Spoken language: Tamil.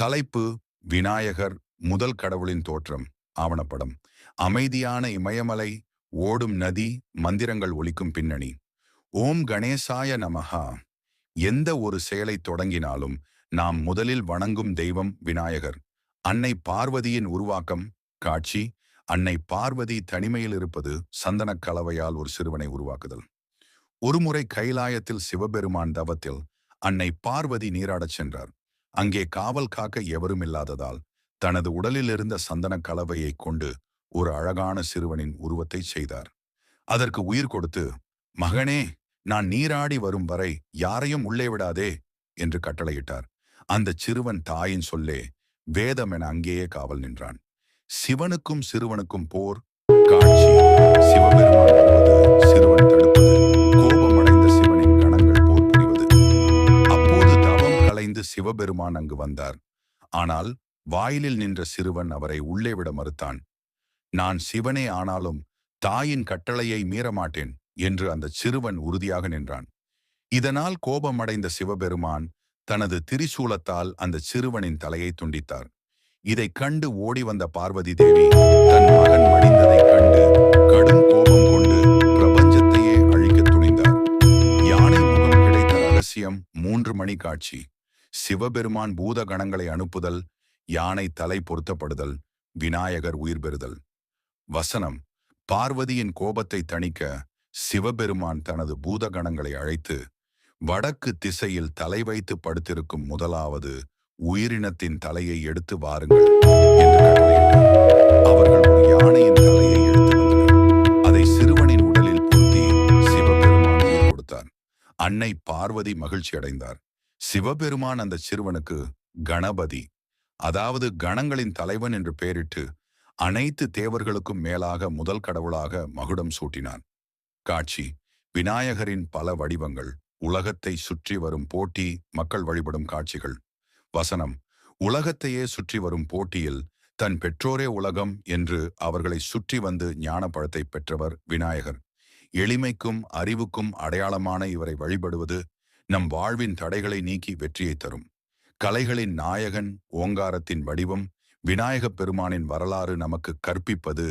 தலைப்பு: விநாயகர் முதல் கடவுளின் தோற்றம். ஆவணப்படம்: அமைதியான இமயமலை, ஓடும் நதி, மந்திரங்கள் ஒலிக்கும் பின்னணி. ஓம் கணேசாய நமஹா. எந்த ஒரு செயலை தொடங்கினாலும் நாம் முதலில் வணங்கும் தெய்வம் விநாயகர். அன்னை பார்வதியின் உருவாக்கம். காட்சி: அன்னை பார்வதி தனிமையில் இருப்பது. சந்தனக் கலவையால் ஒரு சிறுவனை உருவாக்குதல். ஒருமுறை கைலாயத்தில் சிவபெருமான் தவத்தில் அன்னை பார்வதி நீராடச் சென்றார். அங்கே காவல் காக்க எவரும் இல்லாததால் தனது உடலில் இருந்த சந்தனக் கலவையை கொண்டு ஒரு அழகான சிறுவனின் உருவத்தை செய்தார். அதற்கு உயிர் கொடுத்து, மகனே, நான் நீராடி வரும் வரை யாரையும் உள்ளே விடாதே என்று கட்டளையிட்டார். அந்த சிறுவன் தாயின் சொல்லே வேதம் என அங்கேயே காவல் நின்றான். சிவனுக்கும் சிறுவனுக்கும் போர். காட்சி: சிவபெருமான் வருவது, சிறுவன் தடுப்பது, கோபமடைந்த சிவனின் கணங்கள் போர் புரிவது. அப்போது தவம் கலைந்து சிவபெருமான் அங்கு வந்தார். ஆனால் வாயிலில் நின்ற சிறுவன் அவரை உள்ளே விட மறுத்தான். நான் சிவனே ஆனாலும் தாயின் கட்டளையை மீறமாட்டேன் என்று அந்த சிறுவன் உறுதியாக நின்றான். இதனால் கோபமடைந்த சிவபெருமான் தனது திரிசூலத்தால் அந்த சிறுவனின் தலையை துண்டித்தார். இதைக் கண்டு ஓடி வந்த பார்வதி தேவி தன் மகன் மடிந்ததைக் கண்டு கடும் கோபம் கொண்டு பிரபஞ்சத்தையே அழிக்கத் துணிந்தார். யானை முகம் கிடைத்த ரகசியம். 3 மணி காட்சி: சிவபெருமான் பூத கணங்களை அனுப்புதல், யானை தலை பொருத்தப்படுதல், விநாயகர் உயிர் பெறுதல். வசனம்: பார்வதியின் கோபத்தை தணிக்க சிவபெருமான் தனது பூதகணங்களை அழைத்து வடக்கு திசையில் தலை வைத்து படுத்திருக்கும் முதலாவது உயிரினத்தின் தலையை எடுத்து வாருங்கள் என்று கட்டளையிட்டார். அவர்கள் ஒரு யானையின் தலையை எடுத்து வந்தனர். அதை சிறுவனின் உடலில் பொருத்தி சிவபெருமான் உயிர் கொடுத்தார். அன்னை பார்வதி மகிழ்ச்சி அடைந்தார். சிவபெருமான் அந்த சிறுவனுக்கு கணபதி, அதாவது கணங்களின் தலைவன் என்று பெயரிட்டு அனைத்து தேவர்களுக்கும் மேலாக முதல் கடவுளாக மகுடம் சூட்டினான். காட்சி: விநாயகரின் பல வடிவங்கள். உலகத்தை சுற்றி வரும் போட்டி, மக்கள் வழிபடும் காட்சிகள். வசனம்: உலகத்தையே சுற்றி வரும் போட்டியில் தன் பெற்றோரே உலகம் என்று அவர்களை சுற்றி வந்து ஞான பழத்தை பெற்றவர் விநாயகர். எளிமைக்கும் அறிவுக்கும் அடையாளமான இவரை வழிபடுவது நம் வாழ்வின் தடைகளை நீக்கி வெற்றியை தரும். கலைகளின் நாயகன், ஓங்காரத்தின் வடிவம், விநாயகப் பெருமானின் வரலாறு நமக்கு கற்பிப்பது